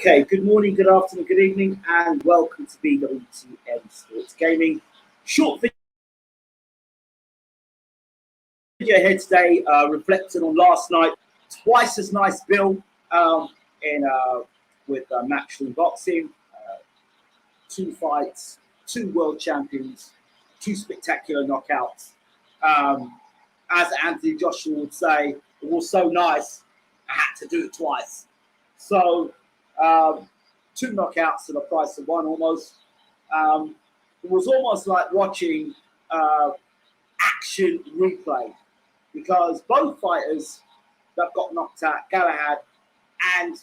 Okay, good morning, good afternoon, good evening, and welcome to BWTM Sports Gaming. Short video here today, reflecting on last night. Twice as nice bill with Matchroom Boxing. Two fights, two world champions, two spectacular knockouts. As Anthony Joshua would say, it was so nice, I had to do it twice. So, two knockouts for the price of one almost. It was almost like watching action replay because both fighters that got knocked out, Galahad and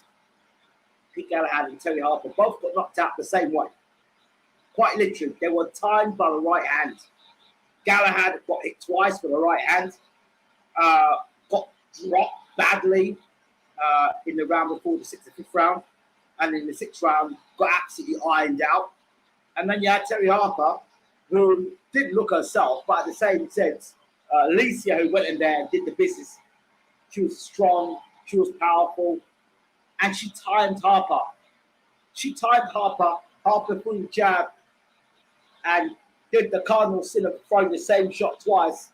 Galahad and Terri Harper, both got knocked out the same way. Quite literally, they were timed by the right hand. Galahad got hit twice with the right hand, got dropped badly in the round before the sixth or fifth round, and in the sixth round got absolutely ironed out. And then you had Terri Harper, who didn't look herself, but at the same sense, Alicia, who went in there and did the business. She was strong, she was powerful, and she timed Harper. Harper threw the jab and did the cardinal sin of throwing the same shot twice,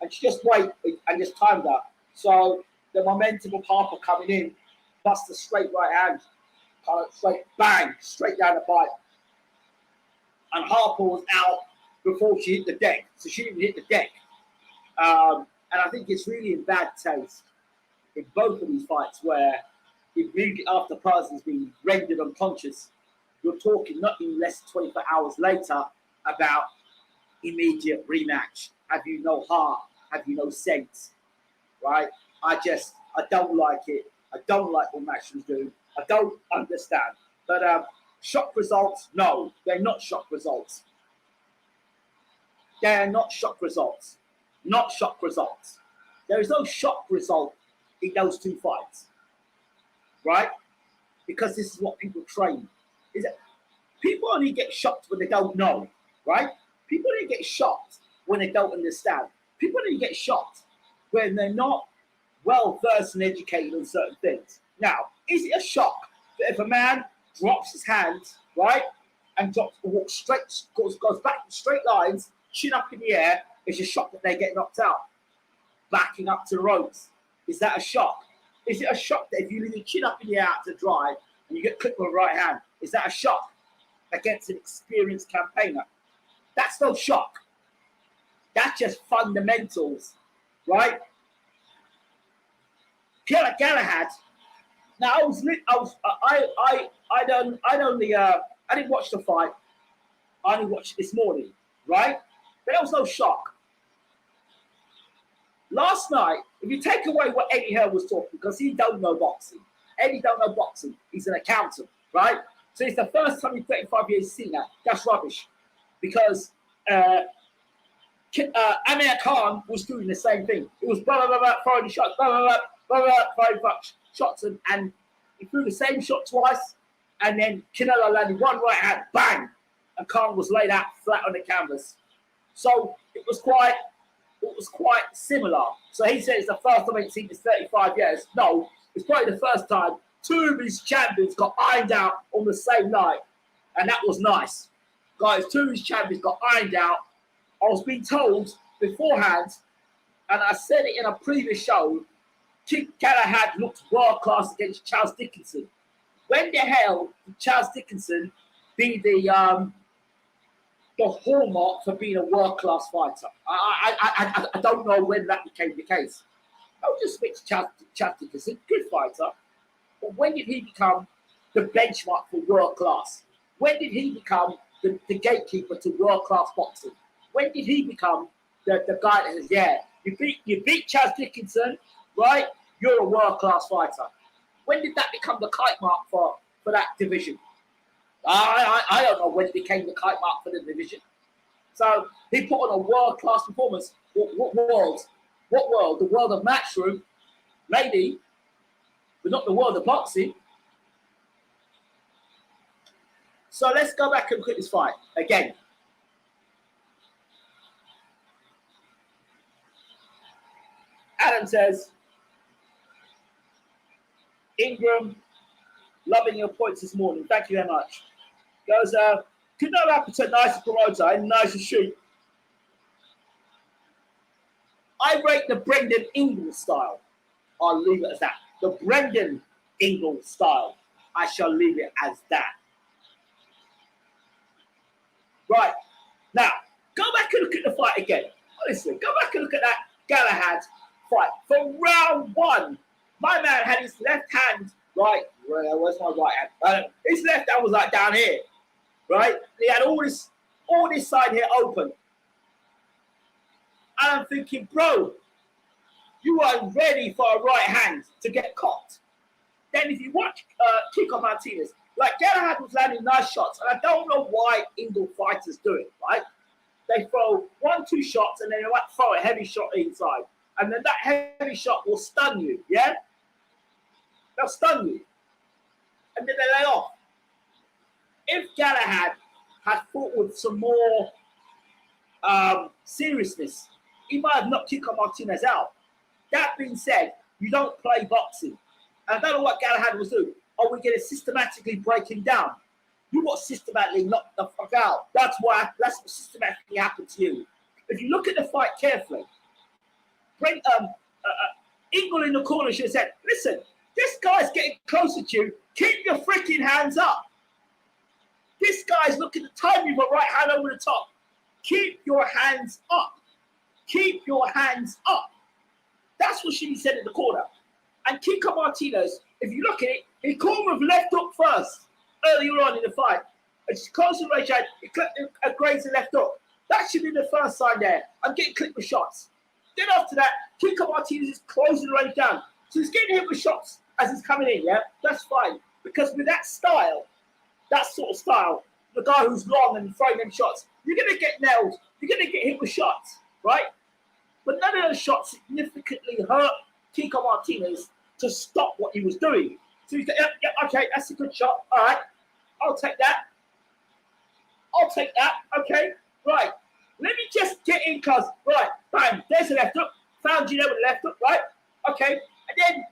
and she just waited and just timed her. So the momentum of Harper coming in, plus the straight right hand, straight bang, straight down the pipe. And Harper was out before she hit the deck, so she didn't hit the deck. And I think it's really in bad taste in both of these fights where immediately after the person's been rendered unconscious, you're talking nothing less than 24 hours later about immediate rematch. Have you no heart? Have you no sense? Right? I don't like it. I don't like what Matchroom's doing. I don't understand. But shock results, no, they're not shock results. They're not shock results. Not shock results. There is no shock result in those two fights. Right? Because this is what people train. Is it? People only get shocked when they don't know. Right? People only get shocked when they don't understand. People only get shocked when they're not well versed and educated on certain things. Now, is it a shock that if a man drops his hands, right, and walks straight, goes back in straight lines, chin up in the air, it's a shock that they get knocked out? Backing up to the ropes, is that a shock? Is it a shock that if you leave your chin up in the air out to dry and you get clipped with the right hand, is that a shock against an experienced campaigner? That's no shock. That's just fundamentals, right? Galahad. Now I didn't watch the fight. I only watched it this morning, right? But there was no shock. Last night, if you take away what Eddie Hearn was talking, because he don't know boxing. Eddie don't know boxing. He's an accountant, right? So it's the first time in 35 years he's seen that. That's rubbish. Because Amir Khan was doing the same thing. It was blah, blah, blah, blah, throwing the shots, blah, blah, blah, blah, blah, throwing shots, and he threw the same shot twice, and then Canelo landed one right hand, bang, and Khan was laid out flat on the canvas. So it was quite similar. So he said it's the first time he's seen this 35 years. No, it's probably the first time two of his champions got ironed out on the same night, and that was nice. Guys, two of his champions got ironed out. I was being told beforehand, and I said it in a previous show, Galahad looked world class against Charles Dickinson. When the hell did Charles Dickinson be the hallmark for being a world class fighter? I don't know when that became the case. I would just speak to Charles Dickinson, good fighter. But when did he become the benchmark for world class? When did he become the gatekeeper to world class boxing? When did he become the guy that says, yeah, you beat Chaz Dickinson, right? You're a world-class fighter. When did that become the kite mark for that division? I don't know when it became the kite mark for the division. So he put on a world-class performance. What world? What world? The world of Matchroom, maybe, but not the world of boxing. So let's go back and look at this fight again. Adam says, Ingram Loving your points this morning. Thank you very much. Goes, could no appetite, nice promoter and nice shoot. I rate the Brendan Ingalls style. I'll leave it as that. The Brendan Ingalls style. I shall leave it as that. Right. Now, go back and look at the fight again. Honestly, go back and look at that Galahad fight. For round one, my man had his left hand, right? Where's my right hand? His left hand was like down here, right? He had all this side here open. And I'm thinking, bro, you are ready for a right hand to get caught. Then if you watch Kiko Martinez, like Galahad was landing nice shots, and I don't know why Ingalls fighters do it, right? They throw 1-2 shots and then they might throw a heavy shot inside. And then that heavy shot will stun you, yeah? They'll stun you. And then they lay off. If Galahad had fought with some more seriousness, he might have knocked Kiko Martinez out. That being said, you don't play boxing. And I don't know what Galahad was doing. Are we going to systematically break him down? You got systematically knocked the fuck out. That's what systematically happened to you. If you look at the fight carefully, Ingalls in the corner should have said, listen, this guy's getting closer to you. Keep your freaking hands up. This guy's looking to time you with a right hand over the top. Keep your hands up. Keep your hands up. That's what should be said in the corner. And Kiko Martinez, if you look at it, he caught with left hook first earlier on in the fight. And she's close to the right hand, he clipped a grazed the left hook. That should be the first sign there. I'm getting clipped with shots. Then after that, Kiko Martinez is closing the range down. So he's getting hit with shots as he's coming in, yeah? That's fine. Because with that style, that sort of style, the guy who's long and throwing them shots, you're going to get nailed. You're going to get hit with shots, right? But none of those shots significantly hurt Kiko Martinez to stop what he was doing. So he's like, yeah, okay, that's a good shot. All right, I'll take that. I'll take that. Okay, right. Let me just get in, cuz. Right, bang, there's the left hook. Found you there with the left hook, right? Okay, and then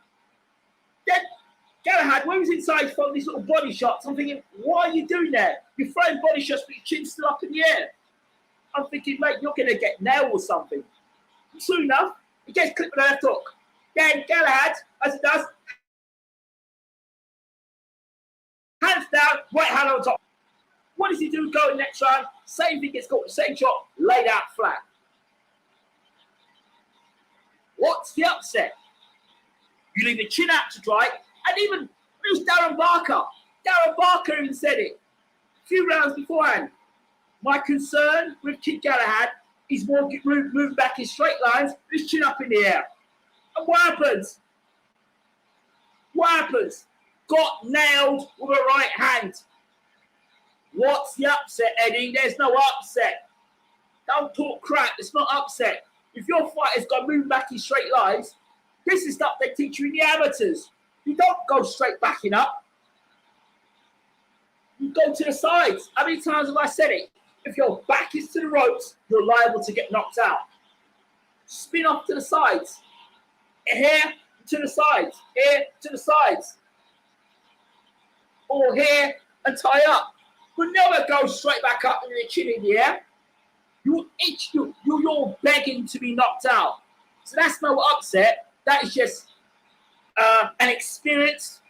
Galahad, when he was inside, throwing these little body shots. I'm thinking, what are you doing there? You're throwing body shots, but your chin's still up in the air. I'm thinking, mate, you're going to get nailed or something. Soon enough, he gets clipped with the left hook. Then Galahad, as it does, hands down, right hand on top. What does he do going next round? Same thing, gets caught the same shot, laid out flat. What's the upset? You leave the chin out to dry, and even it was Darren Barker. Darren Barker even said it a few rounds beforehand. My concern with Kid Galahad is more moving back in straight lines, with his chin up in the air. And what happens? What happens? Got nailed with a right hand. What's the upset, Eddie? There's no upset. Don't talk crap. It's not upset. If your fighter's got to move back in straight lines, this is stuff they teach you in the amateurs. You don't go straight backing up. You go to the sides. How many times have I said it? If your back is to the ropes, you're liable to get knocked out. Spin off to the sides. Here to the sides. Here to the sides. Or here and tie up. But never go straight back up with your chin in the air. You're begging to be knocked out. So that's no upset. That is just an experience,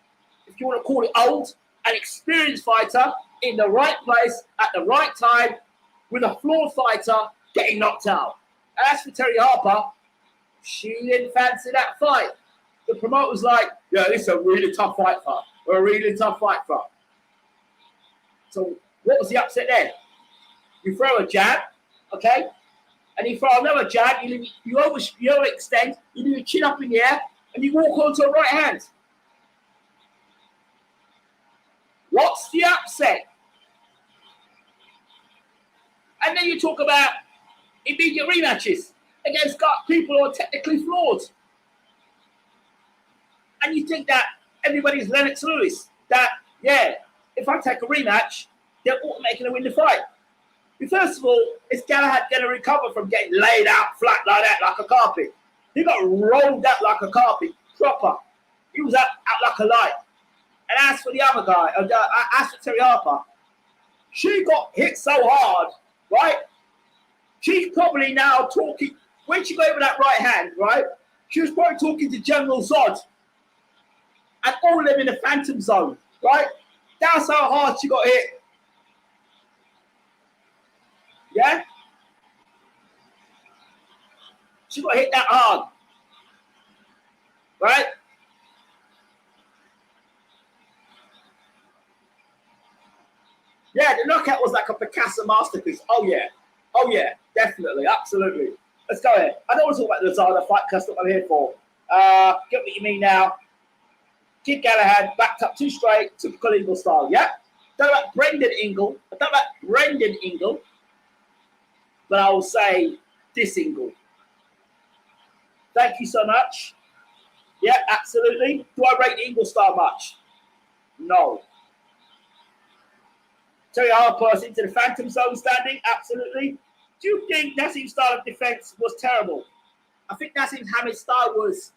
if you want to call it old, an experienced fighter in the right place at the right time with a flawed fighter getting knocked out. And as for Terri Harper, she didn't fancy that fight. The promoter's like, yeah, this is a really tough fight for her. A really tough fight for her. So what was the upset then? You throw a jab, okay? And you throw another jab, you overextend, you do your chin up in the air, and you walk onto a right hand. What's the upset? And then you talk about immediate rematches against people who are technically flawed. And you think that everybody's Lennox Lewis, that, yeah, if I take a rematch, they're automatically going to win the fight. First of all, is Galahad going to recover from getting laid out flat like that, like a carpet? He got rolled out like a carpet, proper. He was out like a light. And as for the other guy, as for Terri Harper, she got hit so hard, right? She's probably now talking, when she got over that right hand, right? She was probably talking to General Zod and all of them in the phantom zone, right? That's how hard she got hit. Yeah? She got hit that hard. Right? Yeah, the knockout was like a Picasso masterpiece. Oh yeah, definitely, absolutely. Let's go ahead. I don't want to talk about the Lazada fight because that's what I'm here for. Get what you mean now. Kid Galahad backed up 2 straight, typical Ingle style. Yeah? Don't know about Brendan Ingle. I don't know about Brendan Ingle, but I will say this Ingle. Thank you so much. Yeah, absolutely. Do I rate the Ingle style much? No. Terri Harper into the phantom zone standing? Absolutely. Do you think Nassim's style of defense was terrible? I think Nassim Hamid's style was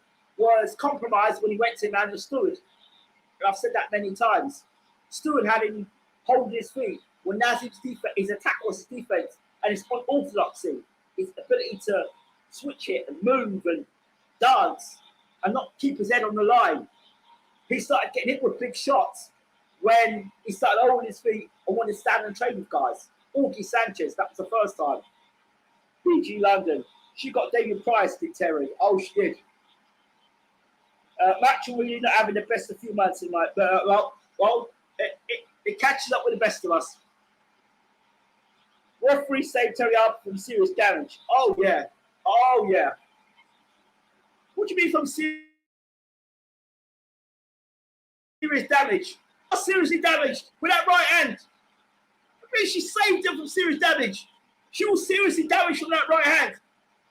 compromised when he went to Emmanuel Stewart. And I've said that many times. Stewart had him holding his feet when Nassim's defense, his attack was his defense, and his unorthodoxy, his ability to switch it and move and dance and not keep his head on the line. He started getting hit with big shots when he started holding his feet and wanted to stand and trade with guys. Augie Sanchez, that was the first time. BG London, she got David Price, did Terry? Oh, she did. Matchroom really not having the best of few months in my, but it catches up with the best of us. Referee saved Terri Harper from serious damage. Oh yeah, oh yeah. What do you mean from serious damage? Not seriously damaged with that right hand. I mean, she saved him from serious damage. She was seriously damaged from that right hand.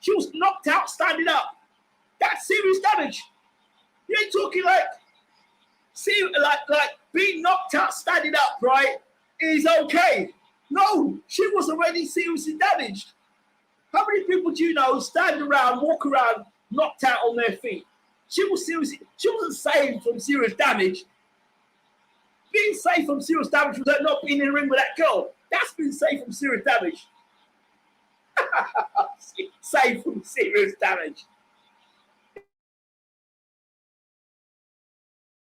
She was knocked out standing up. That's serious damage. You ain't talking like being knocked out standing up, right, is okay. No, she was already seriously damaged. How many people do you know stand around, walk around, knocked out on their feet? She wasn't saved from serious damage. Being saved from serious damage was her not being in the ring with that girl. That's been saved from serious damage. Saved from serious damage.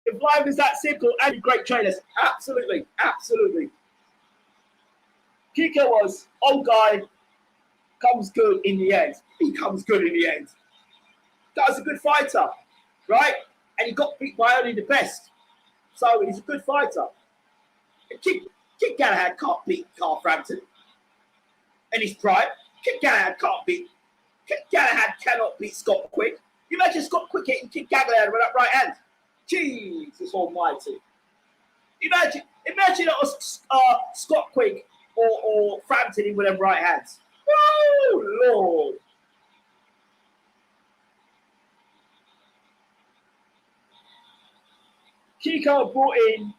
If life is that simple, and great trainers, absolutely, absolutely. Kiko was old guy, comes good in the end. He comes good in the end. That was a good fighter, right? And he got beat by only the best. So he's a good fighter. Kid Galahad can't beat Carl Frampton. In his prime, Kid Galahad can't beat. Kid Galahad cannot beat Scott Quick. You imagine Scott Quick hitting Kid Galahad with that right hand. Jesus almighty. Imagine it was Scott Quick or Frampton with them right hands. Oh, Lord. Kiko brought in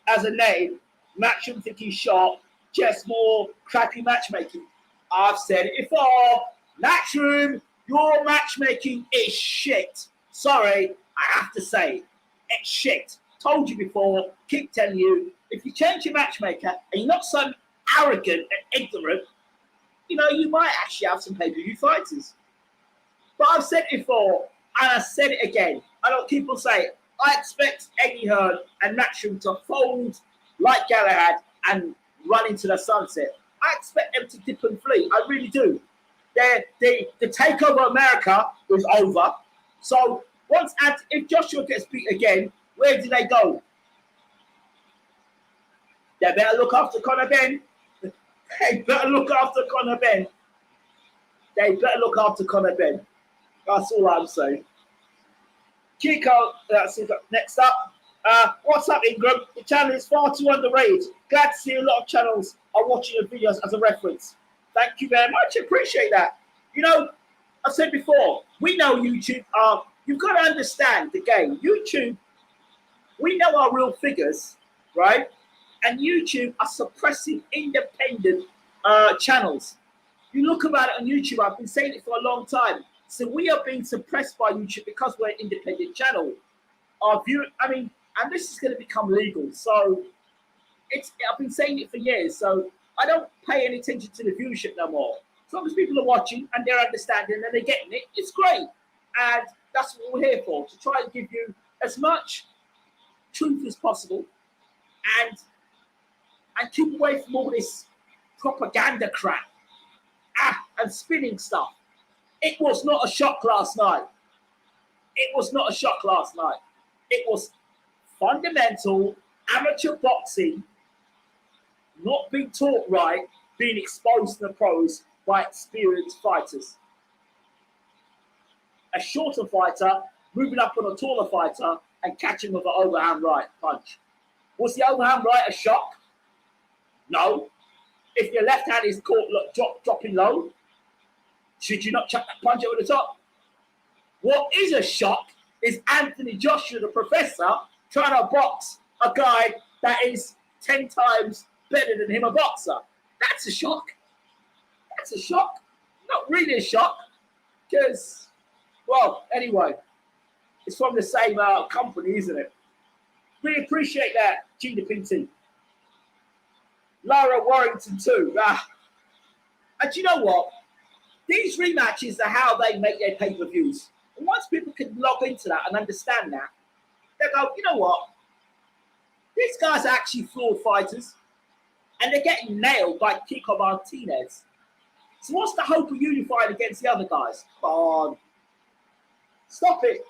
as a name, Matchroom thinking sharp, just more crappy matchmaking. I've said it before. Matchroom, your matchmaking is shit. Sorry, I have to say it. It's shit. Told you before, keep telling you, if you change your matchmaker and you're not so arrogant and ignorant, you know, you might actually have some pay-per-view fighters. But I've said it before, and I said it again. I don't keep on saying it. I expect Eddie Hearn and Matchroom to fold like Galahad and run into the sunset. I expect them to dip and flee. I really do. The takeover America is over. So if Joshua gets beat again, where do they go? They better look after Conor Ben. They better look after Conor Ben. They better look after Conor Ben. That's all I'm saying. Kiko, next up. What's up, Ingram? The channel is far too underrated. Glad to see a lot of channels are watching your videos as a reference. Thank you very much. Appreciate that. You know, I've said before, we know YouTube. You've got to understand the game. YouTube, we know our real figures, right? And YouTube are suppressing independent channels. You look about it on YouTube. I've been saying it for a long time. So we are being suppressed by YouTube because we're an independent channel. and this is going to become legal. So I've been saying it for years. So I don't pay any attention to the viewership no more. As long as people are watching and they're understanding and they're getting it, it's great. And that's what we're here for, to try and give you as much truth as possible and keep away from all this propaganda crap and spinning stuff. It was not a shock last night. It was not a shock last night. It was fundamental amateur boxing not being taught right, being exposed to the pros by experienced fighters. A shorter fighter moving up on a taller fighter and catching with an overhand right punch. Was the overhand right a shock? No. If your left hand is caught dropping low, should you not chuck that punch over the top? What is a shock is Anthony Joshua, the professor, trying to box a guy that is 10 times better than him, a boxer. That's a shock. That's a shock. Not really a shock, because, well, anyway, it's from the same company, isn't it? Really appreciate that, Gina Pinty. Lara Warrington too. And you know what? These rematches are how they make their pay-per-views. And once people can log into that and understand that, they go, you know what? These guys are actually flawed fighters. And they're getting nailed by Kiko Martinez. So what's the hope of unifying against the other guys? Come on. Stop it.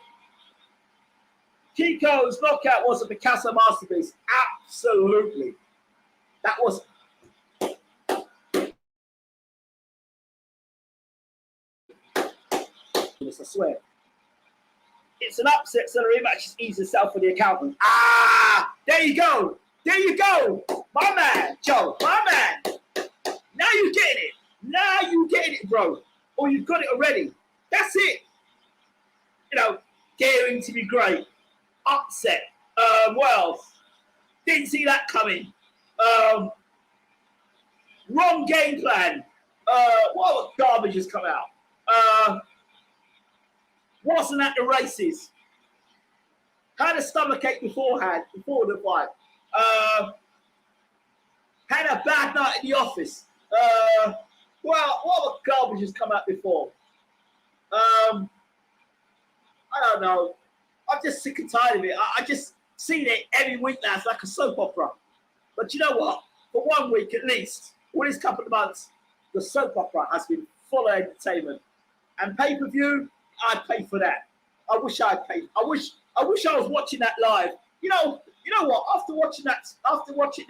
Kiko's knockout was a Picasso masterpiece. Absolutely. That was... I swear. It's an upset, so the rematch is easy to sell for the accountant. There you go. There you go. My man, Joe. My man. Now you're getting it. Now you're getting it, bro. Or you've got it already. That's it. You know, daring to be great. Upset. Well, didn't see that coming. Wrong game plan. What garbage has come out? Wasn't at the races. Had a stomachache beforehand, before the fight. Had a bad night in the office. Well, what garbage has come out before? I don't know. I'm just sick and tired of it. I just seen it every week now. It's like a soap opera. But you know what? For 1 week at least, all these couple of months, the soap opera has been full of entertainment. And pay-per-view, I'd pay for that. I wish I'd paid. I wish I was watching that live. You know what? After watching the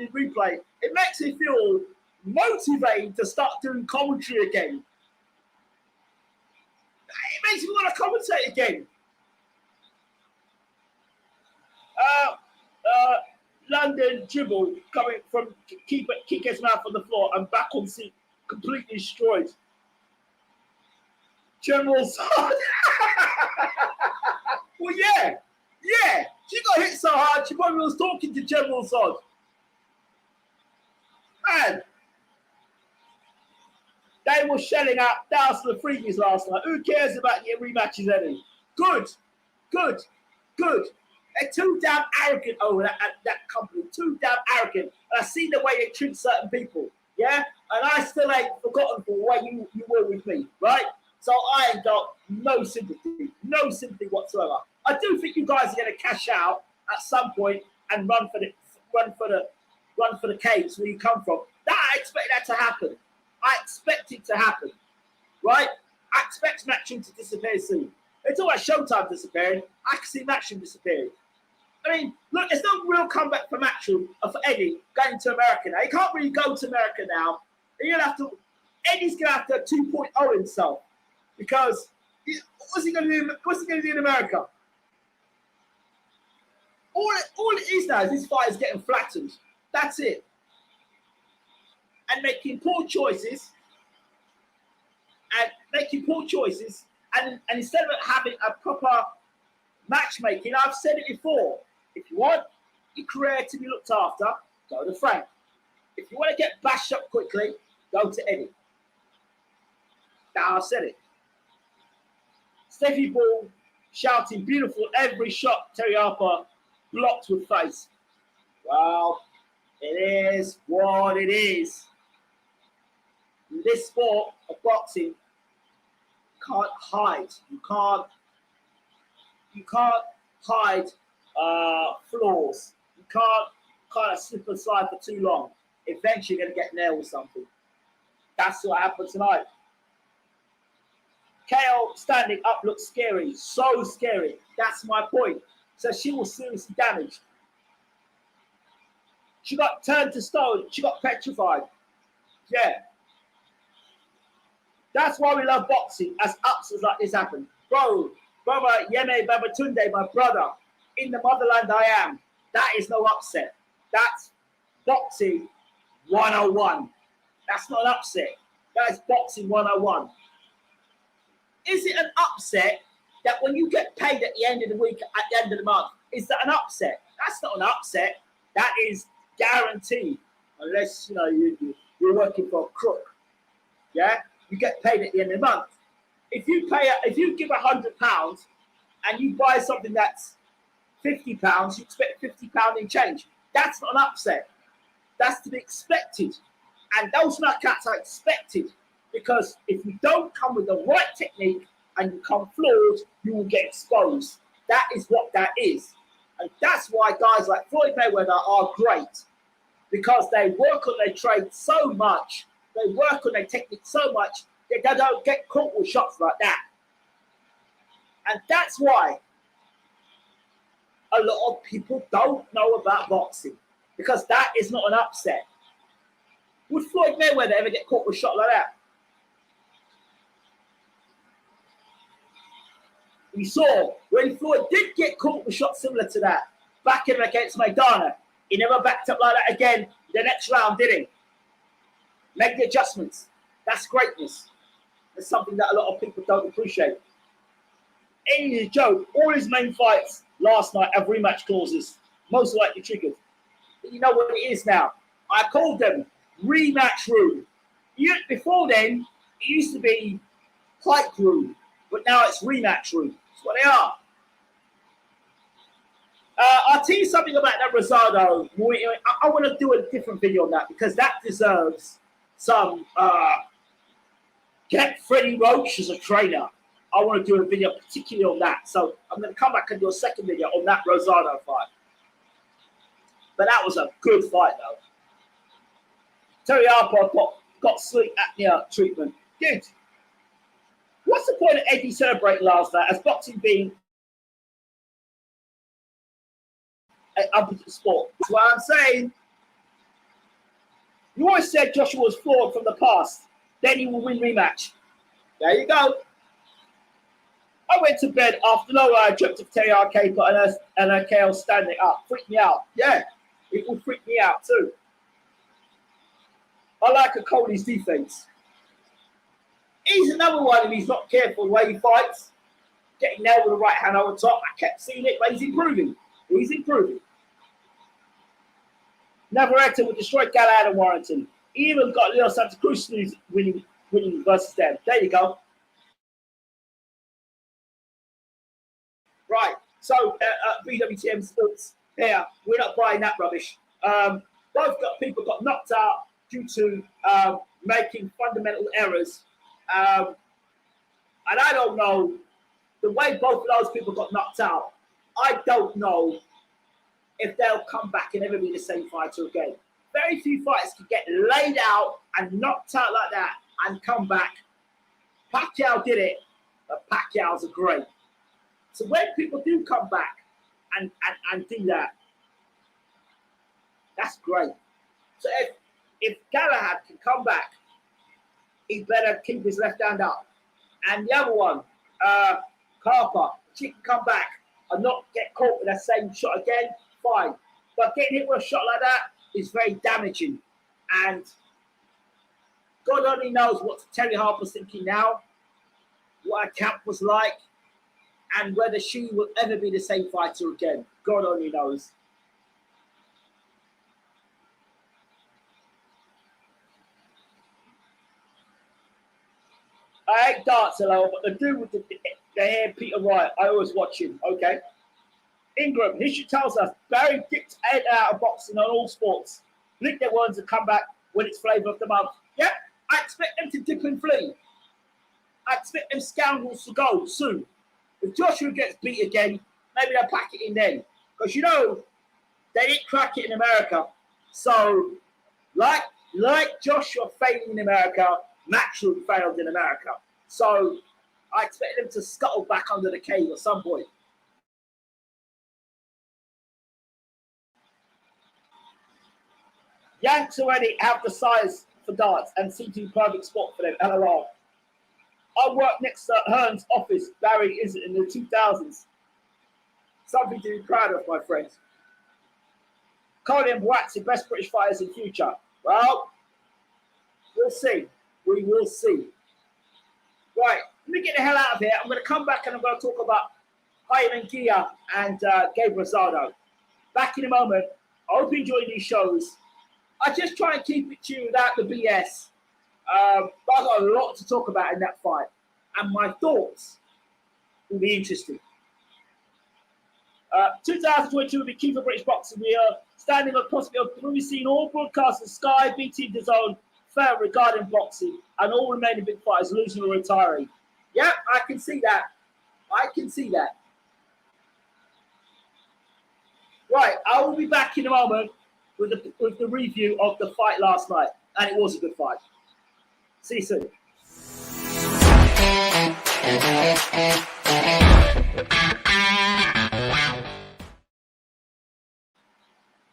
replay, it makes me feel motivated to start doing commentary again. It makes me want to commentate again. London dribble coming from Kiko's mouth on the floor and back on seat, completely destroyed. General Zod. Well, yeah. She got hit so hard, she probably was talking to General Zod. Man, they were shelling out thousands of freebies last night. Who cares about your rematches, Eddie? Good. They're too damn arrogant over that company. Too damn arrogant. And I see the way they treat certain people. Yeah? And I still ain't forgotten for the way you were with me, right? So I ain't got no sympathy whatsoever. I do think you guys are going to cash out at some point and run for the caves where you come from. I expect that to happen. I expect it to happen, right? I expect Matchroom to disappear soon. It's all about Showtime disappearing. I can see Matchroom disappearing. I mean, look, there's no real comeback for Matchroom or for Eddie going to America now. He can't really go to America now. Eddie's going to have to 2.0 himself. Because what's he going to do? What's he going to do in America? All it is now is this fight is getting flattened. That's it. And making poor choices. And instead of having a proper matchmaking, I've said it before. If you want your career to be looked after, go to Frank. If you want to get bashed up quickly, go to Eddie. Now I've said it. Steffi Ball shouting beautiful every shot, Terri Harper. blocked with face. Well, it is what it is. In this sport of boxing, you can't hide. You can't hide flaws. You can't kind of slip aside for too long. Eventually you're gonna get nailed with something. That's what happened tonight. KO standing up looks scary, so scary. That's my point. So she was seriously damaged. She got turned to stone. She got petrified. Yeah. That's why we love boxing, as upsets like this happen. Bro, brother Yeme Babatunde, my brother, in the motherland I am. That is no upset. That's boxing 101. That's not an upset. That is boxing 101. Is it an upset that when you get paid at the end of the week, at the end of the month, is that an upset? That's not an upset. That is guaranteed, unless you know you're working for a crook. Yeah, you get paid at the end of the month. If you give £100 and you buy something that's £50, you expect £50 in change. That's not an upset. That's to be expected, and those knockouts are expected. Because if you don't come with the right technique and you come flawed, you will get exposed. That is what that is. And that's why guys like Floyd Mayweather are great. Because they work on their trade so much, they work on their technique so much, that they don't get caught with shots like that. And that's why a lot of people don't know about boxing. Because that is not an upset. Would Floyd Mayweather ever get caught with a shot like that? We saw when Floyd did get caught with a shot similar to that, back in against Maidana, he never backed up like that again the next round, did he? Make the adjustments. That's greatness. That's something that a lot of people don't appreciate. Ain't a joke. All his main fights last night have rematch clauses, most likely triggered. But you know what it is now? I called them rematch room. Before then, it used to be fight room, but now it's rematch room. That's what they are. I'll tell you something about that Rosado. I want to do a different video on that because that deserves some get Freddie Roach as a trainer. I want to do a video particularly on that. So I'm going to come back and do a second video on that Rosado fight. But that was a good fight, though. Terri Harper got sleep apnea treatment. Dude, what's the point of Eddie celebrating last night as boxing being an opposite sport? That's what I'm saying. You always said Joshua was flawed from the past. Then he will win rematch. There you go. I went to bed after I dreamt of Terri Harper and her KO standing up. Freaked me out. Yeah, it would freak me out too. I like a Cody's defense. He's another one if he's not careful the way he fights. Getting nailed with the right hand over top. I kept seeing it, but he's improving. He's improving. Navarrete would destroy Galahad and Warrington. He even got Leo Santa Cruz winning versus them. There you go. Right. So BWTM Sports. Yeah, we're not buying that rubbish. Both people got knocked out due to making fundamental errors. And I don't know, the way both of those people got knocked out, I don't know if they'll come back and ever be the same fighter again. Very few fighters can get laid out and knocked out like that and come back. Pacquiao did it, but Pacquiao's are great. So when people do come back and do that, that's great. So if Galahad can come back, he better keep his left hand up. And the other one, Harper, she can come back and not get caught with that same shot again, fine. But getting hit with a shot like that is very damaging. And God only knows what Terri Harper's thinking now, what her camp was like, and whether she will ever be the same fighter again. God only knows. I ain't darts alone, but the dude with the hair, Peter Wright, I always watch him, okay? Ingram, history tells us Barry dipped in and out of boxing on all sports. Lick their words and come back when it's flavour of the month. Yep, I expect them to dip and flee. I expect them scoundrels to go soon. If Joshua gets beat again, maybe they'll pack it in then. Because you know, they didn't crack it in America. So, like Joshua failing in America, Matchroom failed in America. So, I expect them to scuttle back under the cave at some point. Yanks already have the size for darts and seem to be perfect spot for them. LOL. I worked next to Hearn's office. Barry is in the 2000s. Something to be proud of, my friends. Cody and Boatsi, best British fighters in future. Well, we'll see. We will see. Right, let me get the hell out of here. I'm going to come back and I'm going to talk about Jaime Gia and Gabe Rosado. Back in a moment. I hope you enjoy these shows. I just try and keep it to you without the BS. But I've got a lot to talk about in that fight. And my thoughts will be interesting. 2022 will be key for British boxing. We are standing on the possibility of we've seen all broadcasters, Sky, BT, DAZN, fair regarding boxing, and all remaining big fighters losing or retiring. Yeah, I can see that. I can see that. Right, I will be back in a moment with the review of the fight last night. And it was a good fight. See you soon.